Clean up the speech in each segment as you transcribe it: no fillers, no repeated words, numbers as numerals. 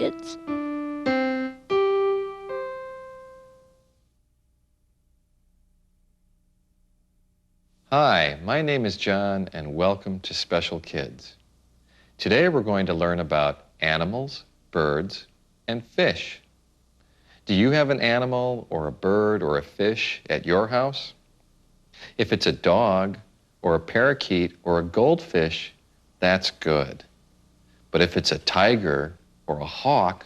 Kids. Hi, my name is John, and welcome to Special Kids. Today we're going to learn about animals, birds, and fish. Do you have an animal or a bird or a fish at your house? If it's a dog or a parakeet or a goldfish, that's good. But if it's a tiger or a hawk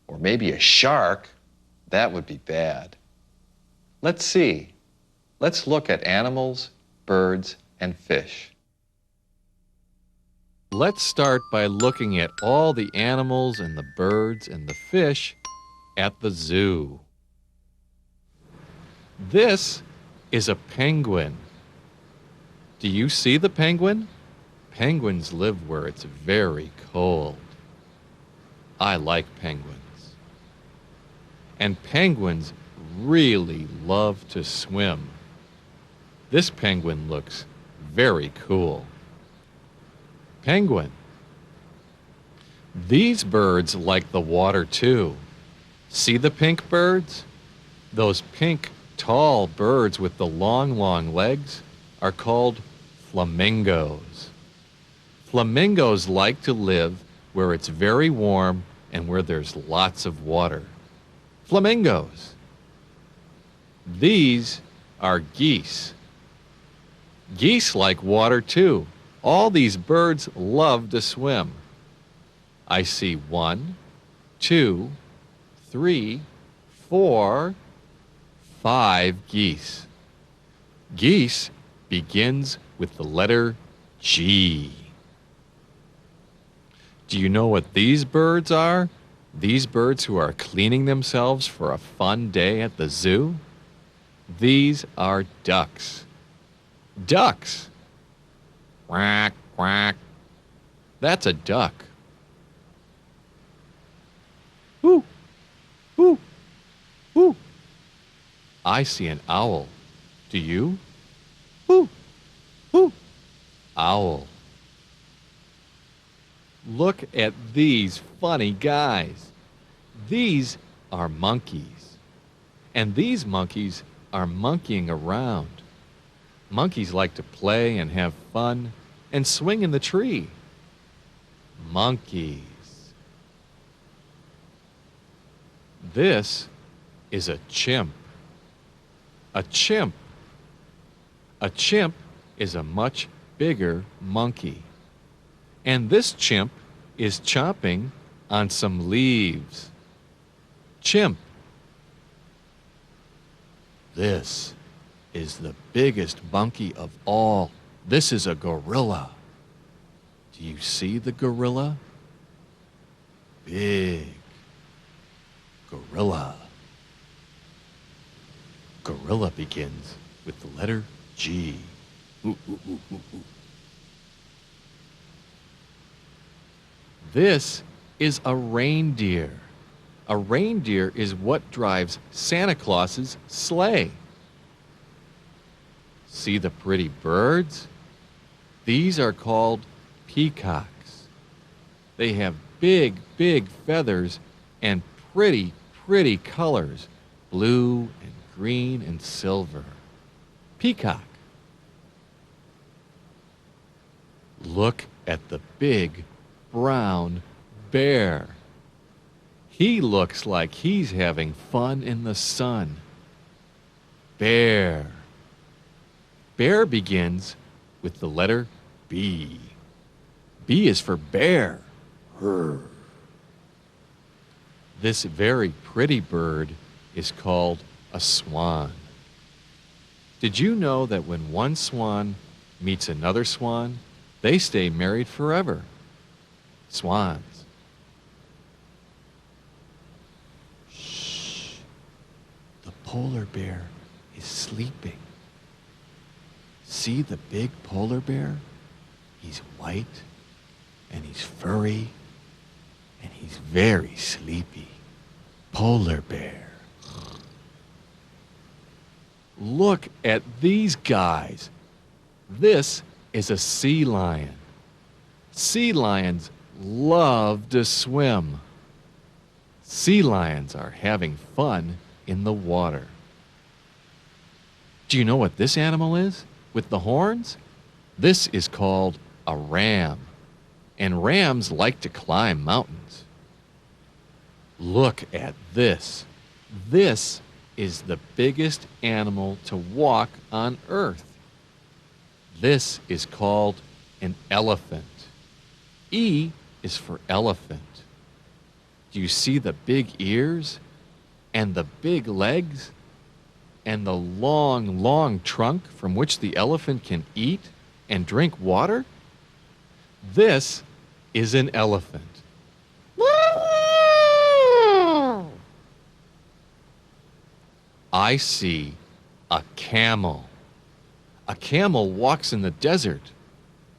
or maybe a shark, that would be bad. Let's see. Let's look at animals, birds, and fish. Let's start by looking at all the animals and the birds and the fish at the zoo. This is a penguin. Do you see the penguin? Penguins live where it's very cold. I like penguins. And penguins really love to swim. This penguin looks very cool. Penguin. These birds like the water too. See the pink birds? Those pink, tall birds with the long legs are called flamingos. Flamingos like to live where it's very warm and where there's lots of water. Flamingos. These are geese. Geese like water too. All these birds love to swim. I see 1, 2, 3, 4, 5 geese. Geese begins with the letter G. Do you know what these birds are? These birds who are cleaning themselves for a fun day at the zoo? These are ducks. Ducks. Quack, quack. That's a duck. Whoo, whoo, whoo. I see an owl. Do you? Whoo, whoo. Owl. Look at these funny guys. These are monkeys. And these monkeys are monkeying around. Monkeys like to play and have fun and swing in the tree. Monkeys. This is a chimp. A chimp. A chimp is a much bigger monkey. And this chimp is chomping on some leaves. Chimp. This is the biggest monkey of all. This is a gorilla. Do you see the gorilla? Big gorilla. Gorilla begins with the letter G. Ooh, ooh, ooh, ooh, ooh. This is a reindeer. A reindeer is what drives Santa Claus's sleigh. See the pretty birds? These are called peacocks. They have big feathers and pretty colors, blue and green and silver. Peacock. Look at the big brown bear. He looks like he's having fun in the sun. Bear. Bear begins with the letter B. B is for bear. Brr. This very pretty bird is called a swan. Did you know that when one swan meets another swan, they stay married forever? Swans. Shh. The polar bear is sleeping. See the big polar bear? He's white and he's furry and he's very sleepy. Polar bear. Look at these guys. This is a sea lion. Sea lions love to swim. Sea lions are having fun in the water. Do you know what this animal is with the horns? This is called a ram, and rams like to climb mountains. Look at this. This is the biggest animal to walk on Earth. This is called an elephant. E is for elephant. Do you see the big ears and the big legs and the long, long trunk from which the elephant can eat and drink water? This is an elephant. I see a camel. A camel walks in the desert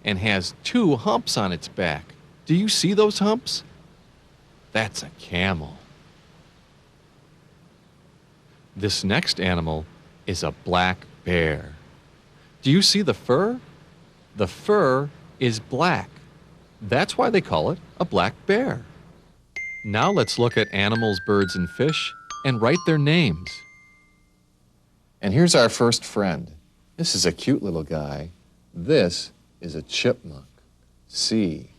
and has 2 humps on its back. Do you see those humps? That's a camel. This next animal is a black bear. Do you see the fur? The fur is black. That's why they call it a black bear. Now let's look at animals, birds, and fish and write their names. And here's our first friend. This is a cute little guy. This is a chipmunk. C-H-I-P-M-U-N-K.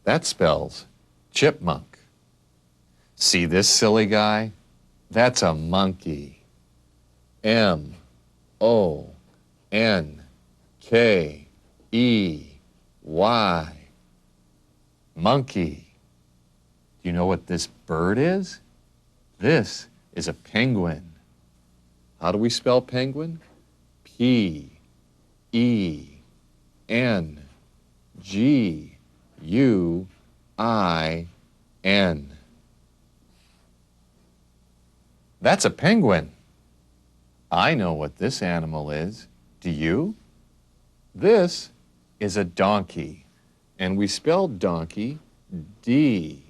That spells chipmunk. See this silly guy? That's a monkey. M-O-N-K-E-Y. Monkey. Do you know what this bird is? This is a penguin. How do we spell penguin? P-E-N-G-U-I-N. That's a penguin. I know what this animal is. Do you? This is a donkey, and we spell donkey D-O-N-K-E-Y.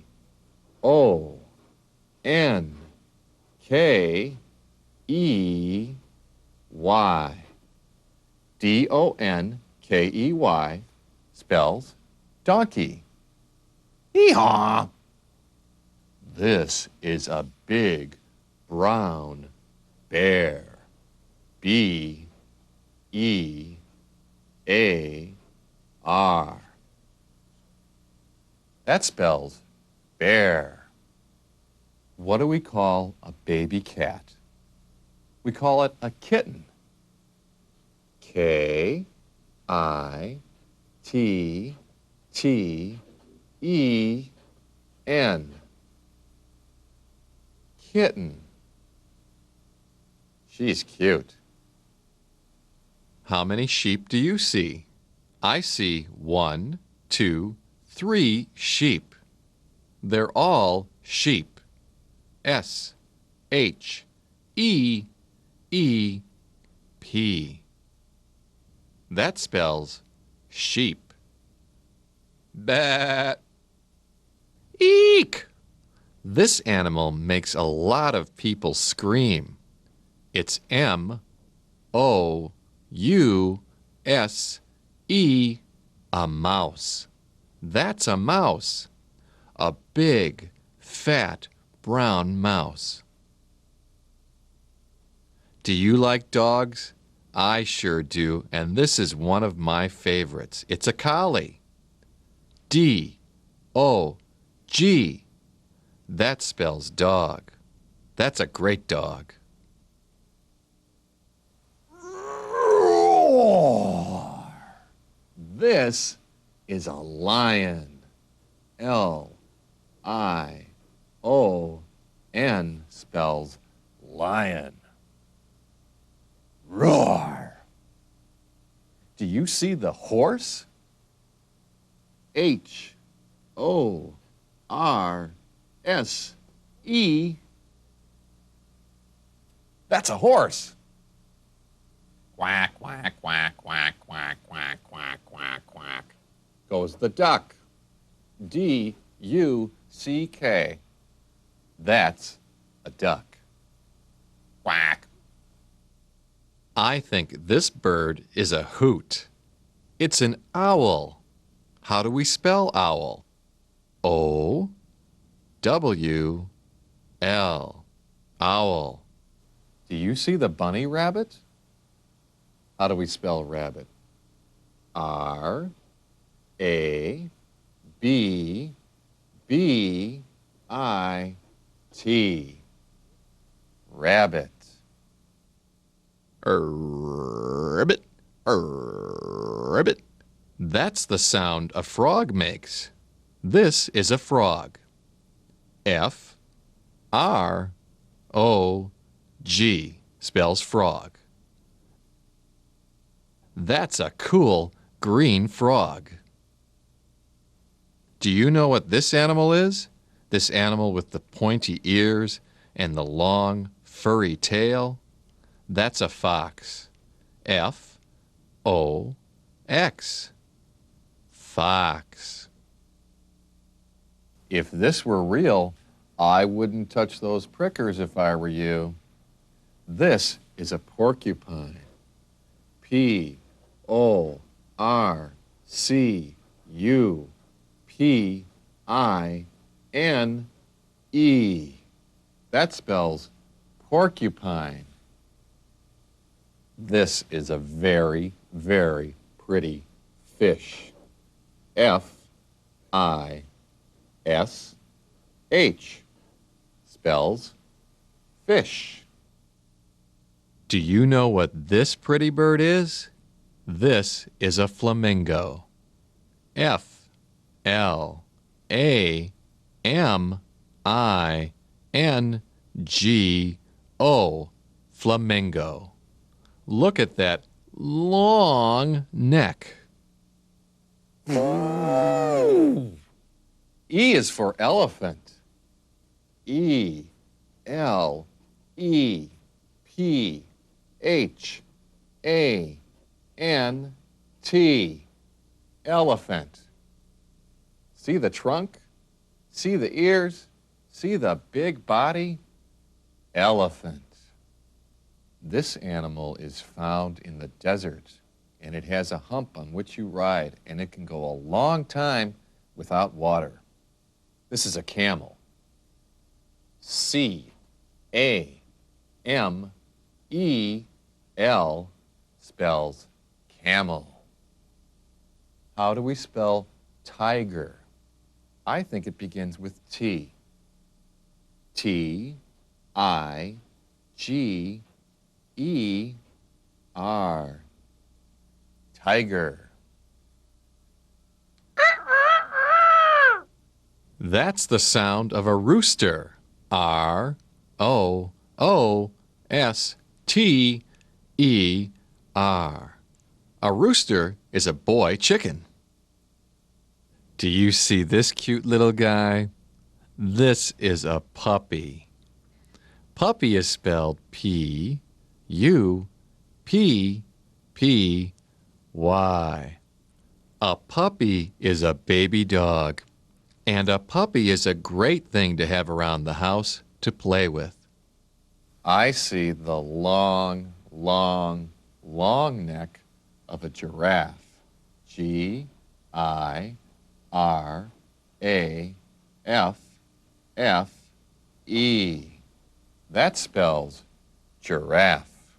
D-O-N-K-E-Y spells donkey. Hee-haw! This is a big brown bear. B-E-A-R. That spells bear. What do we call a baby cat? We call it a kitten. K-I-T-T-E-N. Kitten. She's cute. How many sheep do you see? I see 1, 2, 3 sheep. They're all sheep. S-H-E-E-P. That spells sheep. Bat. Eek! This animal makes a lot of people scream. It's M-O-U-S-E, a mouse. That's a mouse. A big, fat, brown mouse. Do you like dogs? I sure do, and this is one of my favorites. It's a collie. D-O-G. That spells dog. That's a great dog. This is a lion. L-I-O-N spells lion. Roar. Do you see the horse? H-O-R-S-E. That's a horse. Quack, quack, quack, quack, quack, quack, quack, quack, quack. Goes the duck. D-U-C-K. That's a duck. Quack. I think this bird is a hoot. It's an owl. How do we spell owl? O-W-L. Owl. Do you see the bunny rabbit? How do we spell rabbit? R-A-B-B-I-T. Rabbit. Ribbit. Ribbit. That's the sound a frog makes. This is a frog. F-R-O-G spells frog. That's a cool green frog. Do you know what this animal is? This animal with the pointy ears and the long, furry tail? That's a fox. F-O-X. Fox. If this were real, I wouldn't touch those prickers if I were you. This is a porcupine. P-O-R-C-U-P-I-N-E. That spells porcupine. This is a very, very pretty fish. F-I-S-H spells fish. Do you know what this pretty bird is? This is a flamingo. F-L-A-M-I-N-G-O. Flamingo. Look at that long neck. E is for elephant. E-L-E-P-H-A-N-T. Elephant. See the trunk? See the ears? See the big body? Elephant. This animal is found in the desert, and it has a hump on which you ride, and it can go a long time without water. This is a camel. C-A-M-E-L spells camel. How do we spell tiger? I think it begins with T. T-I-G-E-R. Tiger. That's the sound of a rooster. R-O-O-S-T-E-R. A rooster is a boy chicken. Do you see this cute little guy? This is a puppy. Puppy is spelled P-U-P-P-Y. A puppy is a baby dog. And a puppy is a great thing to have around the house to play with. I see the long, long, long neck of a giraffe. G-I-R-A-F-F-E. That spells giraffe.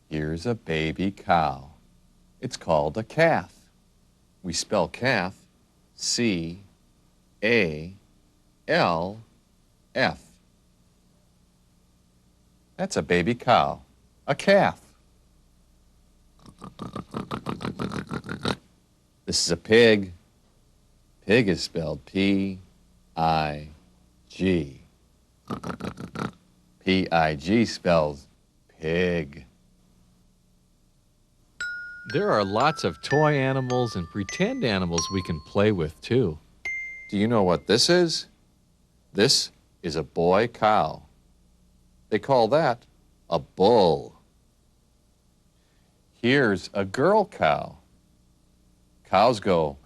Here's a baby cow. It's called a calf. We spell calf C-A-L-F. That's a baby cow, a calf. This is a pig. Pig is spelled P-I-G. P-I-G spells pig. There are lots of toy animals and pretend animals we can play with, too. Do you know what this is? This is a boy cow. They call that a bull. Here's a girl cow. Cows go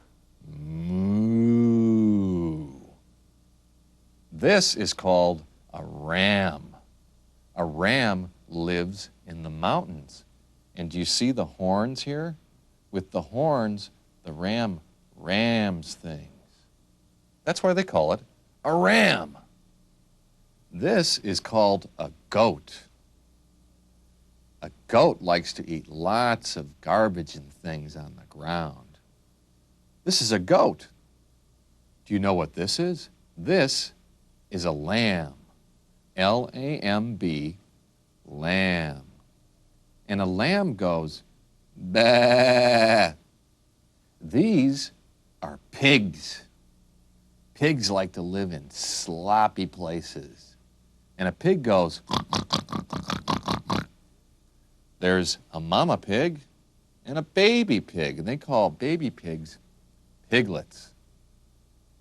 moo. This is called a ram. A ram lives in the mountains. And do you see the horns here? With the horns, the ram rams things. That's why they call it a ram. This is called a goat. A goat likes to eat lots of garbage and things on the ground. This is a goat. Do you know what this is? This is a lamb. L-A-M-B, lamb. And a lamb goes, bah. These are pigs. Pigs like to live in sloppy places. And a pig goes, there's a mama pig and a baby pig, and they call baby pigs piglets.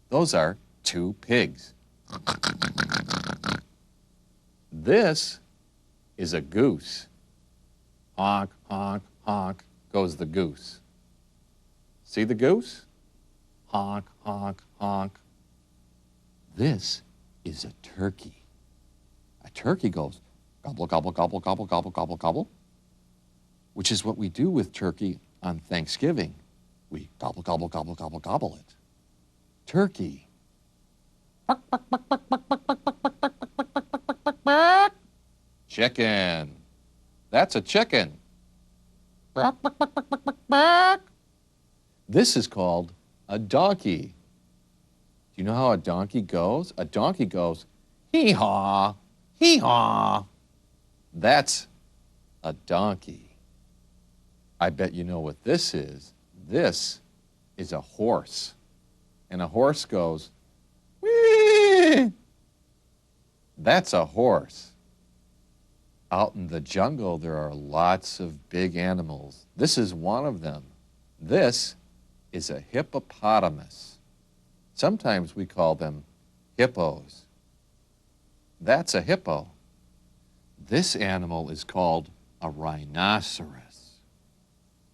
Those are two pigs. This is a goose. Honk, honk, honk goes the goose. See the goose? Honk, honk, honk. This is a turkey. A turkey goes gobble, gobble, gobble, gobble, gobble, gobble, gobble, which is what we do with turkey on Thanksgiving. We gobble, gobble, gobble, gobble, gobble it. Turkey. Chicken. That's a chicken. This is called a donkey. Do you know how a donkey goes? A donkey goes, hee-haw, hee-haw. That's a donkey. I bet you know what this is. This is a horse. And a horse goes, whee! That's a horse. Out in the jungle, there are lots of big animals. This is one of them. This is a hippopotamus. Sometimes we call them hippos. That's a hippo. This animal is called a rhinoceros.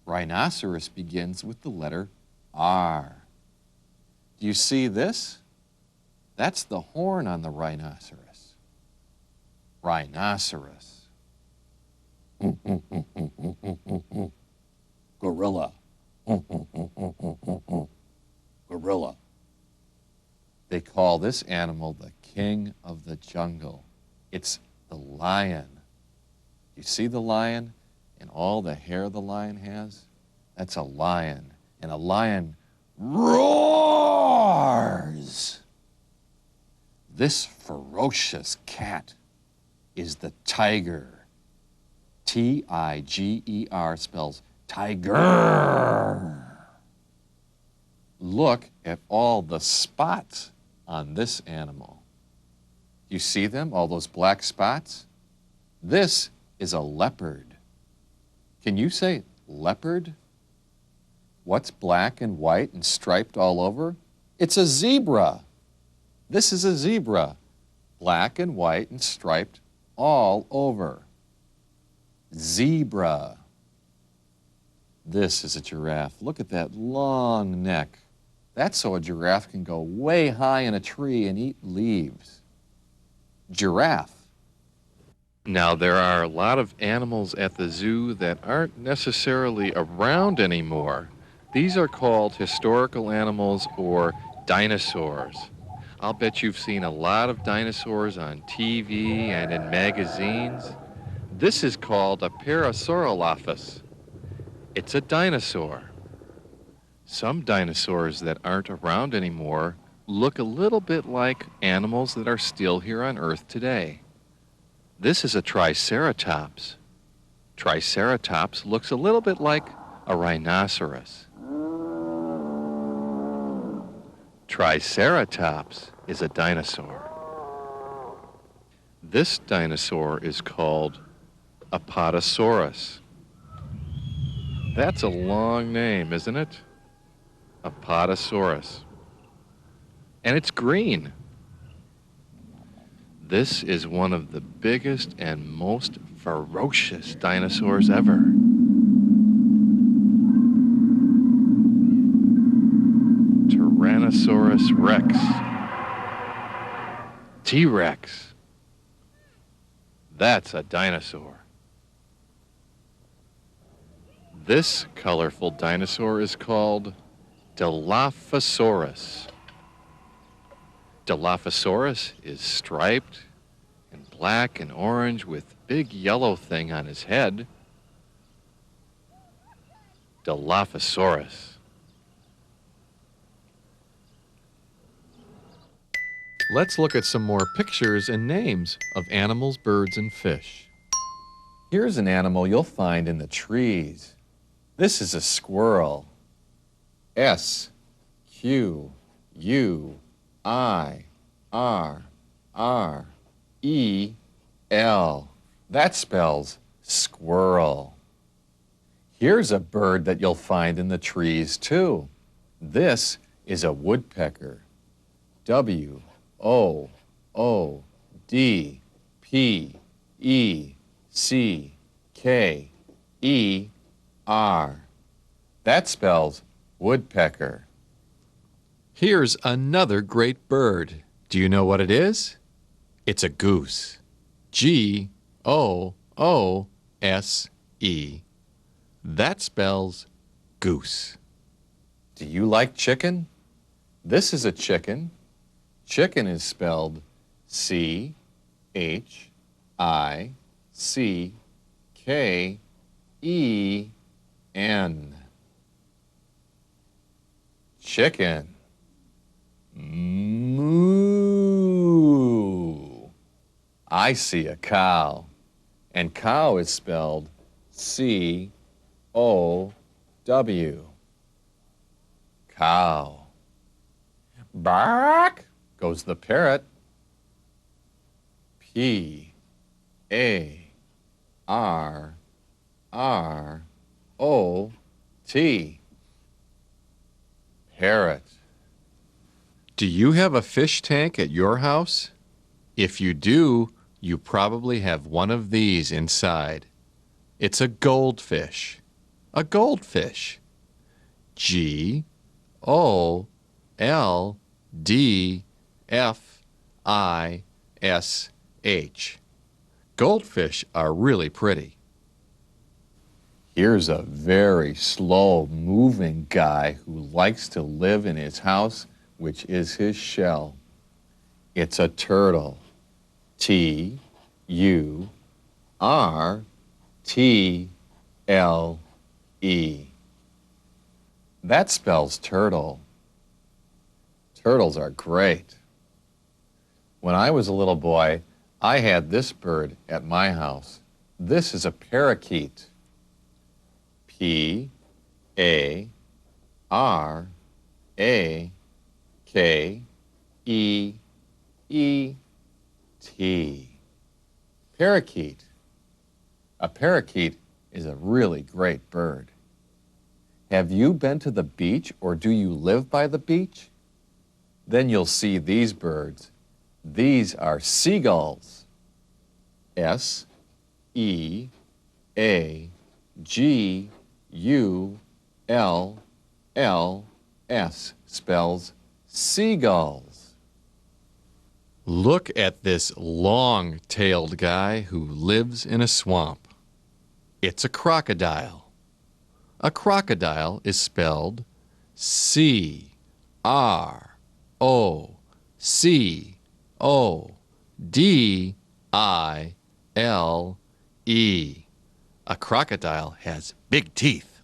Rhinoceros begins with the letter R. Do you see this? That's the horn on the rhinoceros. Rhinoceros. Gorilla. Gorilla. They call this animal the king of the jungle. It's the lion. You see the lion and all the hair the lion has? That's a lion. And a lion roars. This ferocious cat is the tiger. T-I-G-E-R spells tiger. Look at all the spots on this animal. You see them, all those black spots? This is a leopard. Can you say leopard? What's black and white and striped all over? It's a zebra. This is a zebra, black and white and striped all over. Zebra. This is a giraffe. Look at that long neck. That's so a giraffe can go way high in a tree and eat leaves. Giraffe. Now, there are a lot of animals at the zoo that aren't necessarily around anymore. These are called historical animals or dinosaurs. I'll bet you've seen a lot of dinosaurs on TV and in magazines. This is called a Parasaurolophus. It's a dinosaur. Some dinosaurs that aren't around anymore look a little bit like animals that are still here on Earth today. This is a Triceratops. Triceratops looks a little bit like a rhinoceros. Triceratops is a dinosaur. This dinosaur is called Apatosaurus. That's a long name, isn't it? Apatosaurus. And it's green. This is one of the biggest and most ferocious dinosaurs ever. Tyrannosaurus Rex. T-Rex. That's a dinosaur. This colorful dinosaur is called Dilophosaurus. Dilophosaurus is striped and black and orange with big yellow thing on his head. Dilophosaurus. Let's look at some more pictures and names of animals, birds, and fish. Here's an animal you'll find in the trees. This is a squirrel. S-Q-U-I-R-R-E-L. That spells squirrel. Here's a bird that you'll find in the trees too. This is a woodpecker. W-O-O-D-P-E-C-K-E-R. That spells woodpecker. Here's another great bird. Do you know what it is? It's a goose. G-O-O-S-E. That spells goose. Do you like chicken? This is a chicken. Chicken is spelled C-H-I-C-K-E-N. Chicken. Moo. I see a cow, and cow is spelled C-O-W. Cow. Bark goes the parrot. P-A-R-R-O-T. Parrot. Do you have a fish tank at your house? If you do, you probably have one of these inside. It's a goldfish. A goldfish. G-O-L-D-F-I-S-H. Goldfish are really pretty. Here's a very slow-moving guy who likes to live in his house, which is his shell. It's a turtle. T-U-R-T-L-E. That spells turtle. Turtles are great. When I was a little boy, I had this bird at my house. This is a parakeet. P-A-R-A-K-E-E-T. Parakeet. A parakeet is a really great bird. Have you been to the beach or do you live by the beach? Then you'll see these birds. These are seagulls. S-E-A-G-U-L-L-S spells seagulls. Look at this long-tailed guy who lives in a swamp. It's a crocodile. A crocodile is spelled C-R-O-C-O-D-I-L-E. A crocodile has big teeth.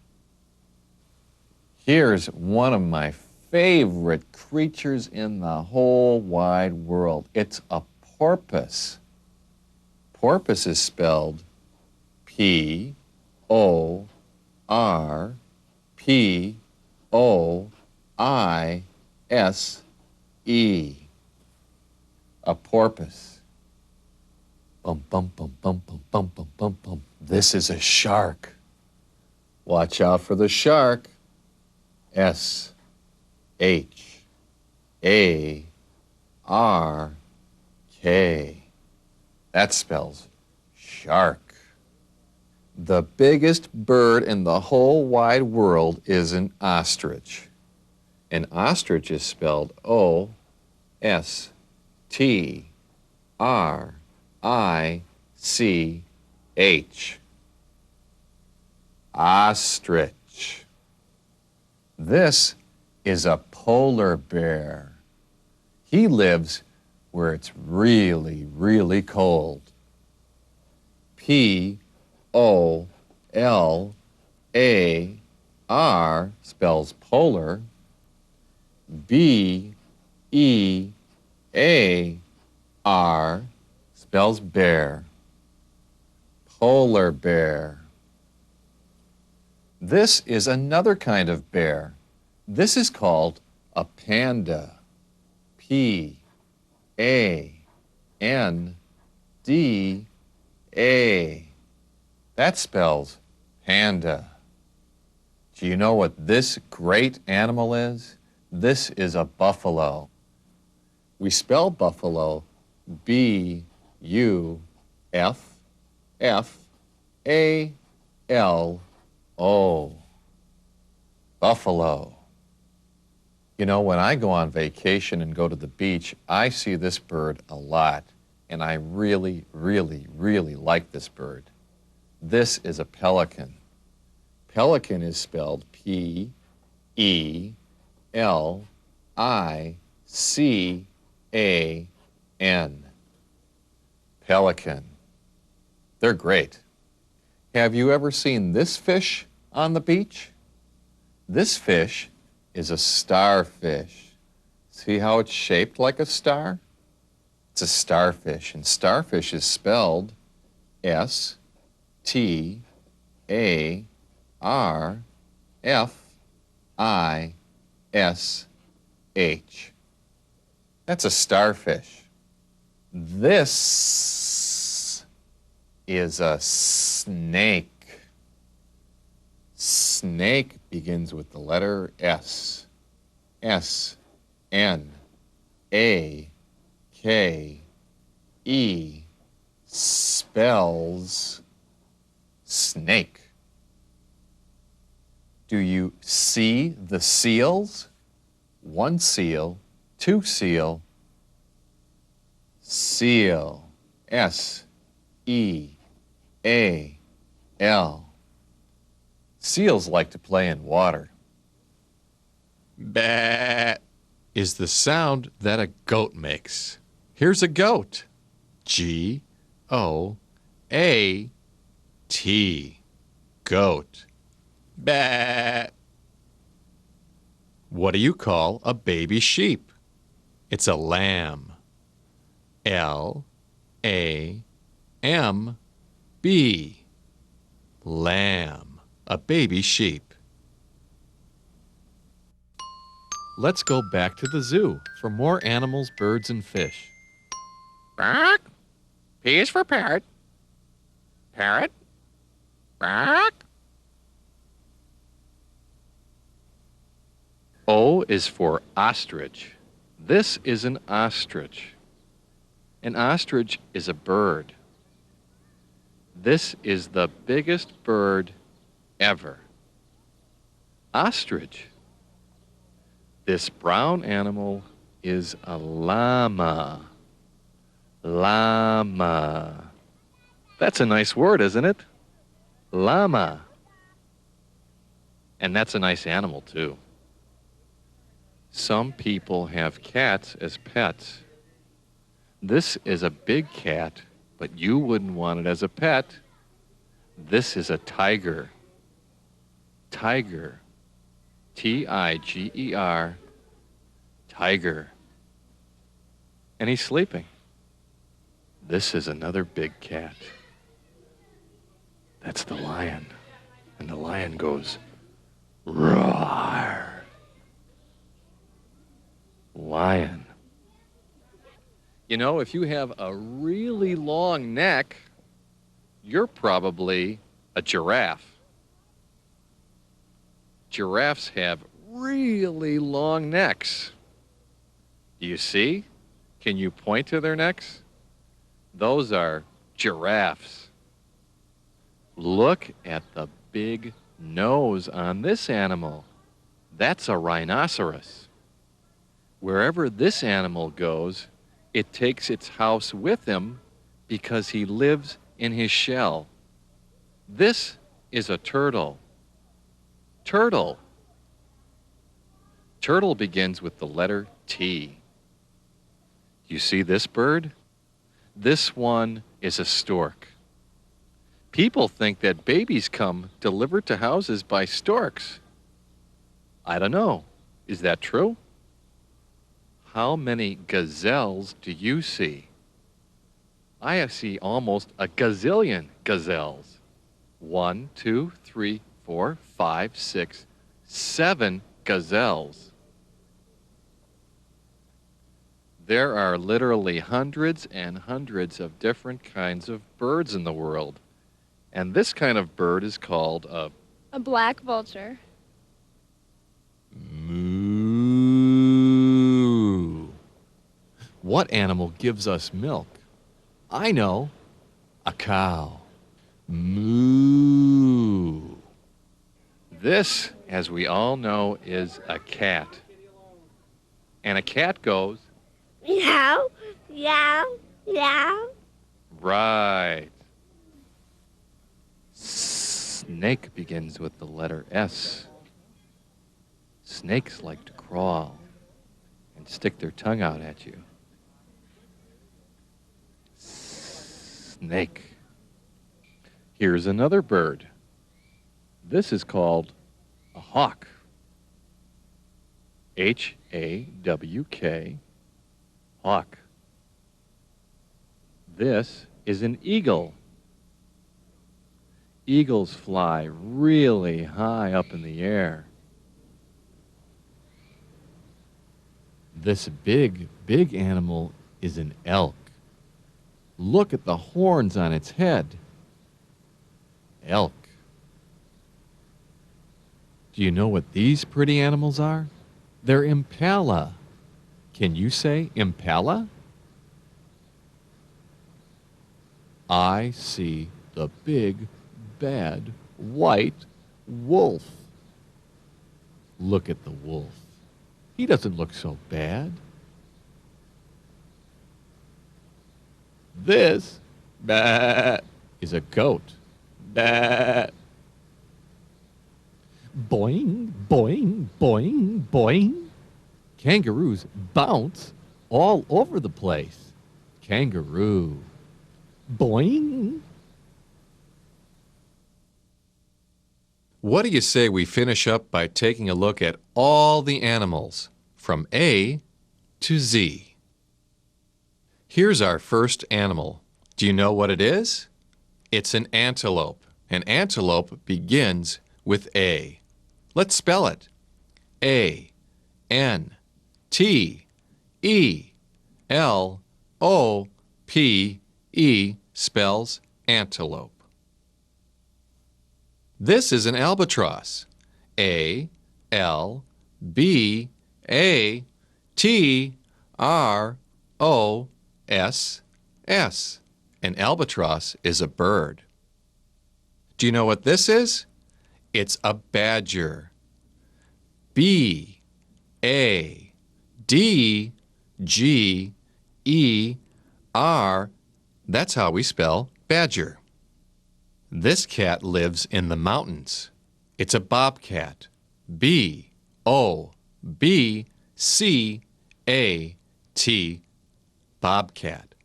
Here's one of my favorite creatures in the whole wide world. It's a porpoise. Porpoise is spelled P-O-R-P-O-I-S-E. A porpoise. Bum, bum, bum, bum, bum, bum, bum, bum, bum. This is a shark. Watch out for the shark. S-H-A-R-K. That spells shark. The biggest bird in the whole wide world is an ostrich. An ostrich is spelled O-S-T-R-I-C-H. Ostrich. This is a polar bear. He lives where it's really, really cold. P-O-L-A-R spells polar. B-E-A-R spells bear. Polar bear. This is another kind of bear. This is called a panda. P-A-N-D-A. That spells panda. Do you know what this great animal is? This is a buffalo. We spell buffalo B-U-F-F-A-L-O. Buffalo. You know, when I go on vacation and go to the beach, I see this bird a lot, and I really, really, really like this bird. This is a pelican. Pelican is spelled P-E-L-I-C-A-N. Pelican. They're great. Have you ever seen this fish on the beach? This fish is a starfish. See how it's shaped like a star? It's a starfish, and starfish is spelled S-T-A-R-F-I-S-H. That's a starfish. This is a snake. Snake begins with the letter S. S-N-A-K-E spells snake. Do you see the seals? One seal, two seal, seal. S-E-A-L. Seals like to play in water. Bah is the sound that a goat makes. Here's a goat. G-O-A-T. Goat. Bah. What do you call a baby sheep? It's a lamb. L-A-M-B. Lamb. A baby sheep. Let's go back to the zoo for more animals, birds, and fish. Bark. P is for parrot. Parrot. Bark. O is for ostrich. This is an ostrich. An ostrich is a bird. This is the biggest bird ever. Ostrich. This brown animal is a llama. Llama. That's a nice word, isn't it? Llama. And that's a nice animal, too. Some people have cats as pets. This is a big cat, but you wouldn't want it as a pet. This is a tiger. Tiger. T-I-G-E-R. Tiger. And he's sleeping. This is another big cat. That's the lion. And the lion goes, roar. Lion. You know, if you have a really long neck, you're probably a giraffe. Giraffes have really long necks. Do you see? Can you point to their necks? Those are giraffes. Look at the big nose on this animal. That's a rhinoceros. Wherever this animal goes, it takes its house with him because he lives in his shell. This is a turtle. Turtle. Turtle begins with the letter T. You see this bird? This one is a stork. People think that babies come delivered to houses by storks. I don't know. Is that true? How many gazelles do you see? I see almost a gazillion gazelles. 1, 2, 3, 4, 5, 6, 7 gazelles. There are literally hundreds and hundreds of different kinds of birds in the world. And this kind of bird is called a black vulture. moo. What animal gives us milk? I know. A cow. Moo. This, as we all know, is a cat. And a cat goes, Meow, meow, meow. right. Snake begins with the letter S. Snakes like to crawl and stick their tongue out at you. Snake. Here's another bird. This is called a hawk. H-A-W-K. Hawk. This is an eagle. Eagles fly really high up in the air. This big, big animal is an elk. Look at the horns on its head. Elk. Do you know what these pretty animals are? They're impala. Can you say impala? I see the big, bad, white wolf. Look at the wolf. He doesn't look so bad. This bah, is a goat. Bah. Boing, boing, boing, boing. Kangaroos bounce all over the place. Kangaroo. Boing. What do you say we finish up by taking a look at all the animals from A to Z? Here's our first animal. Do you know what it is? It's an antelope. An antelope begins with A. Let's spell it. A-N-T-E-L-O-P-E spells antelope. This is an albatross. A-L-B-A-T-R-O-S-S. An albatross is a bird. Do you know what this is? It's a badger. B-A-D-G-E-R. That's how we spell badger. This cat lives in the mountains. It's a bobcat. B-O-B-C-A-T. Bobcat.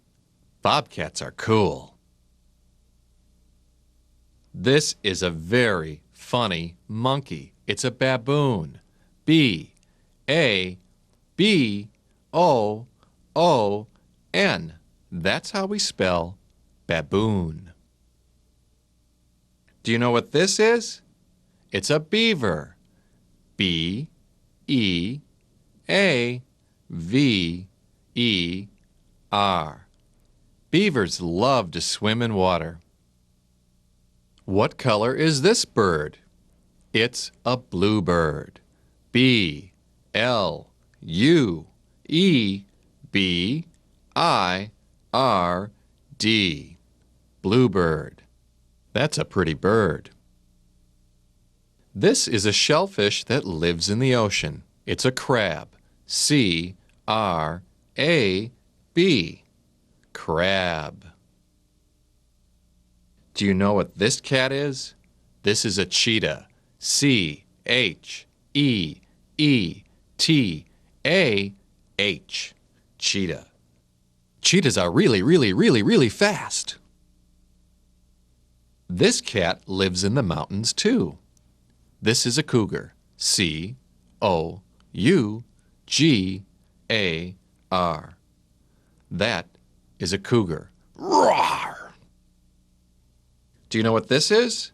Bobcats are cool. This is a very funny monkey. It's a baboon. B-A-B-O-O-N. That's how we spell baboon. Do you know what this is? It's a beaver. B-E-A-V-E-R. Beavers love to swim in water. What color is this bird? It's a bluebird. B-L-U-E-B-I-R-D. Bluebird. That's a pretty bird. This is a shellfish that lives in the ocean. It's a crab. C-R-A-B. Crab. Do you know what this cat is? This is a cheetah. C-H-E-E-T-A. H E E T A H. Cheetah. Cheetahs are really, really, really, really fast. This cat lives in the mountains too. This is a cougar. C-O-U-G-A-R. That is a cougar. Roar! Do you know what this is?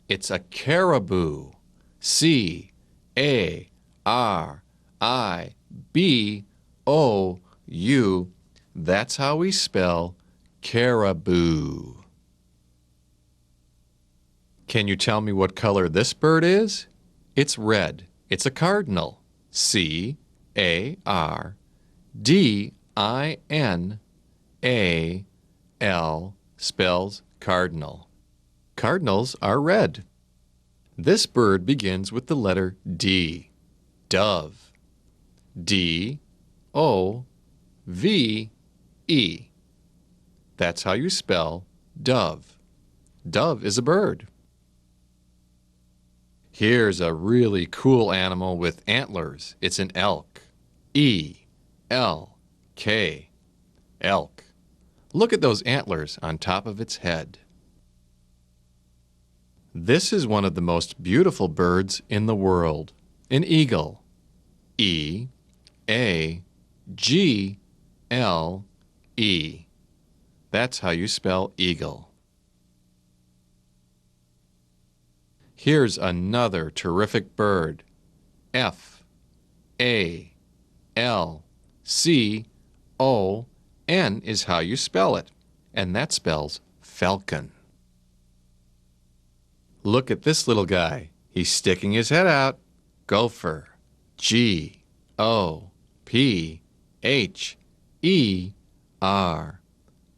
It's a caribou. C-A-R-I-B-O-U. That's how we spell caribou. Can you tell me what color this bird is? It's red. It's a cardinal. C-A-R-D-I-N-A-L spells cardinal. Cardinals are red. This bird begins with the letter D. Dove. D-O-V-E. That's how you spell dove. Dove is a bird. Here's a really cool animal with antlers. It's an elk. E-L-K. Elk. Look at those antlers on top of its head. This is one of the most beautiful birds in the world, an eagle. E-A-G-L-E. That's how you spell eagle. Here's another terrific bird. F-A-L-C-O-N is how you spell it, and that spells falcon. Look at this little guy. He's sticking his head out. Gopher. G-O-P-H-E-R.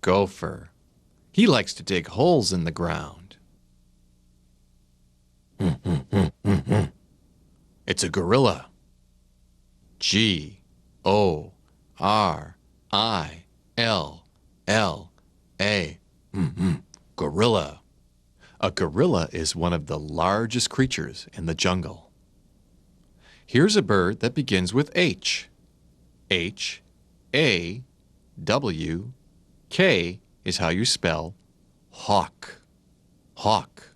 Gopher. He likes to dig holes in the ground. It's a gorilla. G-O-R-I-L-L-A. Gorilla. A gorilla is one of the largest creatures in the jungle. Here's a bird that begins with H. H-A-W-K is how you spell hawk. Hawk.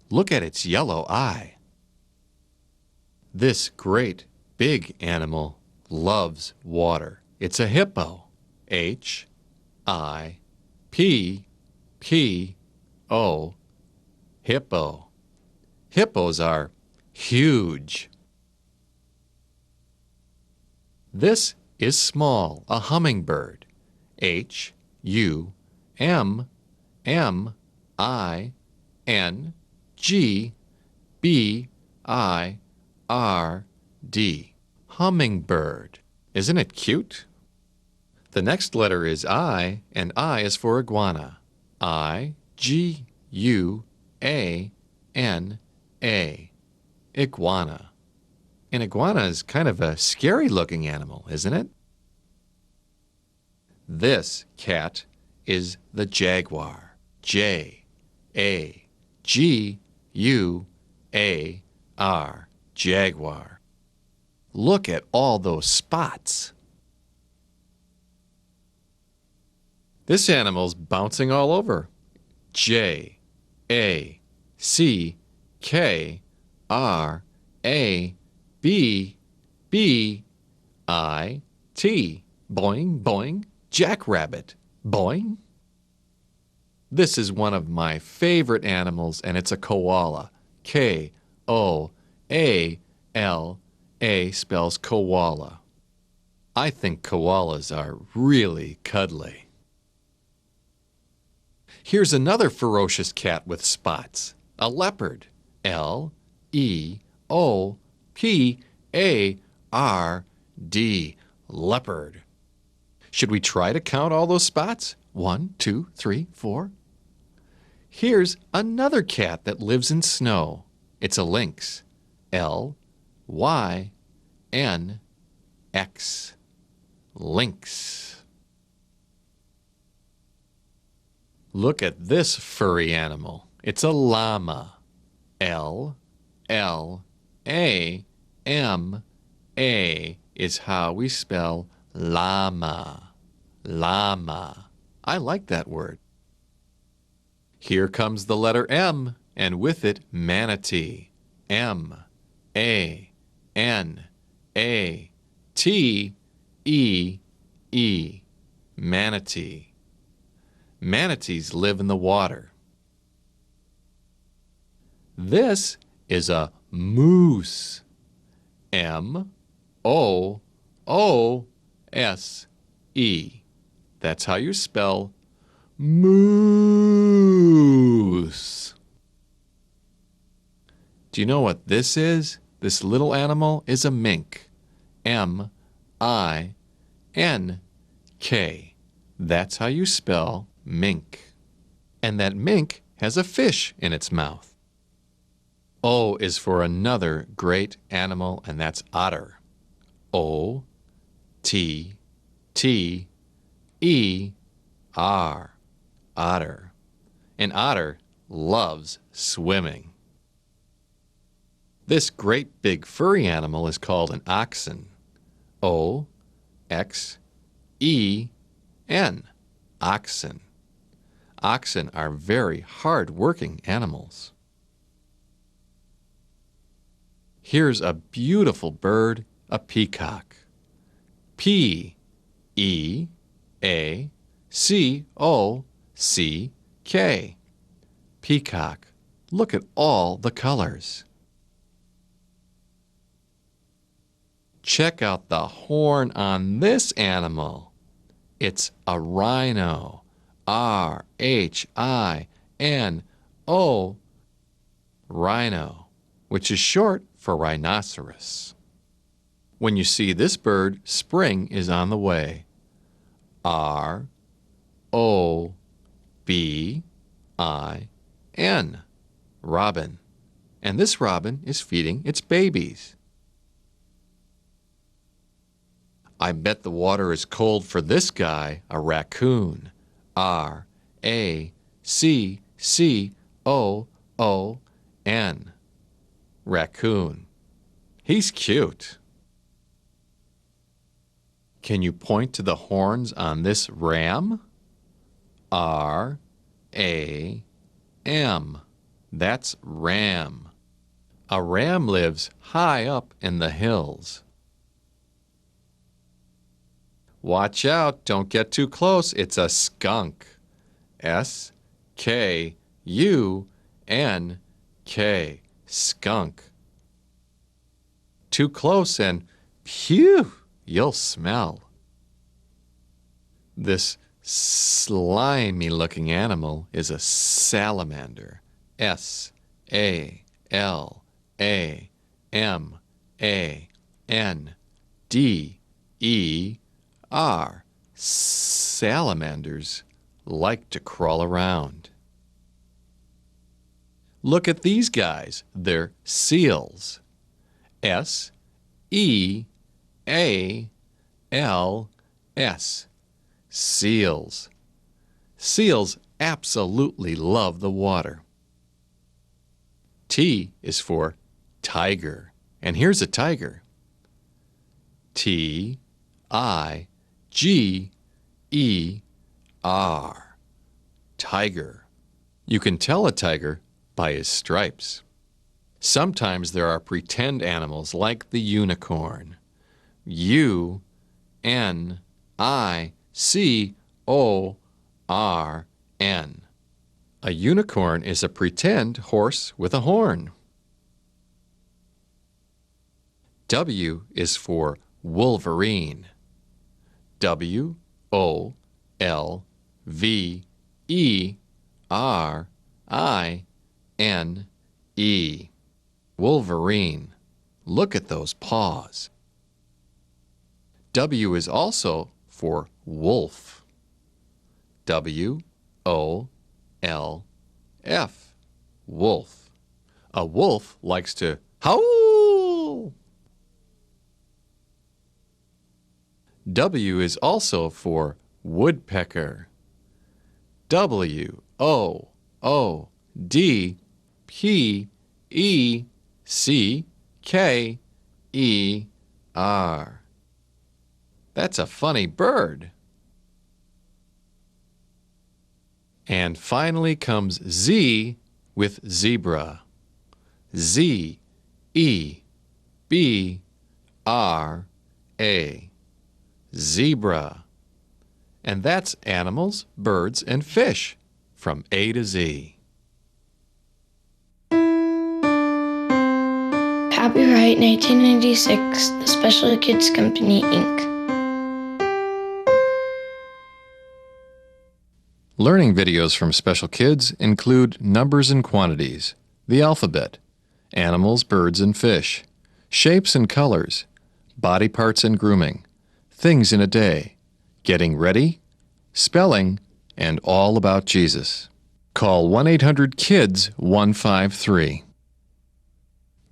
Look at its yellow eye. This great big animal loves water. It's a hippo. H-I-P-P-O. Hippo. Hippos are huge. This is small, a hummingbird. H-U-M-M-I-N-G-B-I-R-D. Hummingbird. Isn't it cute? The next letter is I, and I is for iguana. I-G-U-A-N-A. Iguana. An iguana is kind of a scary-looking animal, isn't it? This cat is the jaguar. J-A-G-U-A-R. Jaguar. Look at all those spots. This animal's bouncing all over. J-A-C-K-R-A-B-B-I-T. Boing, boing, jackrabbit. Boing. This is one of my favorite animals, and it's a koala. K-O-A-L-A spells koala. I think koalas are really cuddly. Here's another ferocious cat with spots. A leopard. L-E-O-P-A-R-D. Leopard. Should we try to count all those spots? 1, 2, 3, 4. Here's another cat that lives in snow. It's a lynx. L-Y-N-X. Lynx. Look at this furry animal. It's a llama. L-L-A-M-A. is how we spell llama. Llama. I like that word. Here comes the letter M, and with it, manatee. M-A-N-A-T-E-E. Manatee. Manatees live in the water. This is a moose. M-O-O-S-E. That's how you spell moose. Do you know what this is? This little animal is a mink. M-I-N-K. That's how you spell mink. And that mink has a fish in its mouth. O is for another great animal, and that's otter. O-T-T-E-R. Otter. An otter loves swimming. This great big furry animal is called an oxen. O-X-E-N. Oxen. Oxen are very hard-working animals. Here's a beautiful bird, a peacock. P-E-A-C-O-C-K. Peacock. Look at all the colors. Check out the horn on this animal. It's a rhino. R-H-I-N-O. Rhino, which is short for rhinoceros. When you see this bird, spring is on the way. R-O-B-I-N. Robin. And this robin is feeding its babies. I bet the water is cold for this guy, a raccoon. R-A-C-C-O-O-N. Raccoon. He's cute. Can you point to the horns on this ram? R-A-M. That's ram. A ram lives high up in the hills. Watch out, don't get too close. It's a skunk. S-K-U-N-K. Skunk. Too close and phew, you'll smell. This slimy-looking animal is a salamander. S-A-L-A-M-A-N-D-E-R. Salamanders like to crawl around. Look at these guys. They're seals. S-E-A-L-S. Seals. Seals absolutely love the water. T is for tiger. And here's a tiger. T-I-G-E-R. Tiger. You can tell a tiger by his stripes. Sometimes there are pretend animals like the unicorn. U-N-I-C-O-R-N. A unicorn is a pretend horse with a horn. W is for wolverine. W-O-L-V-E-R-I-N-E. Wolverine. Look at those paws. W is also for wolf. W-O-L-F. Wolf. A wolf likes to howl. W is also for woodpecker. W-O-O-D-P-E-C-K. K-E-R. That's a funny bird. And finally comes Z with zebra. Z-E-B-R-A. Zebra. And that's animals, birds, and fish from A to Z. Copyright 1996, The Special Kids Company, Inc. Learning videos from Special Kids include numbers and quantities, the alphabet, animals, birds, and fish, shapes and colors, body parts and grooming, things in a day, getting ready, spelling, and all about Jesus. Call 1-800-KIDS-153.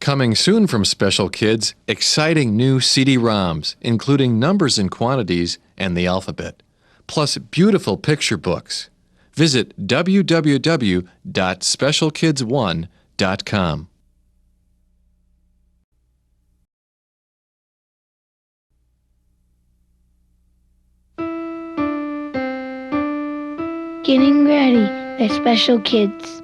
Coming soon from Special Kids, exciting new CD-ROMs, including numbers and quantities and the alphabet, plus beautiful picture books. Visit www.specialkids1.com. Getting ready by Special Kids.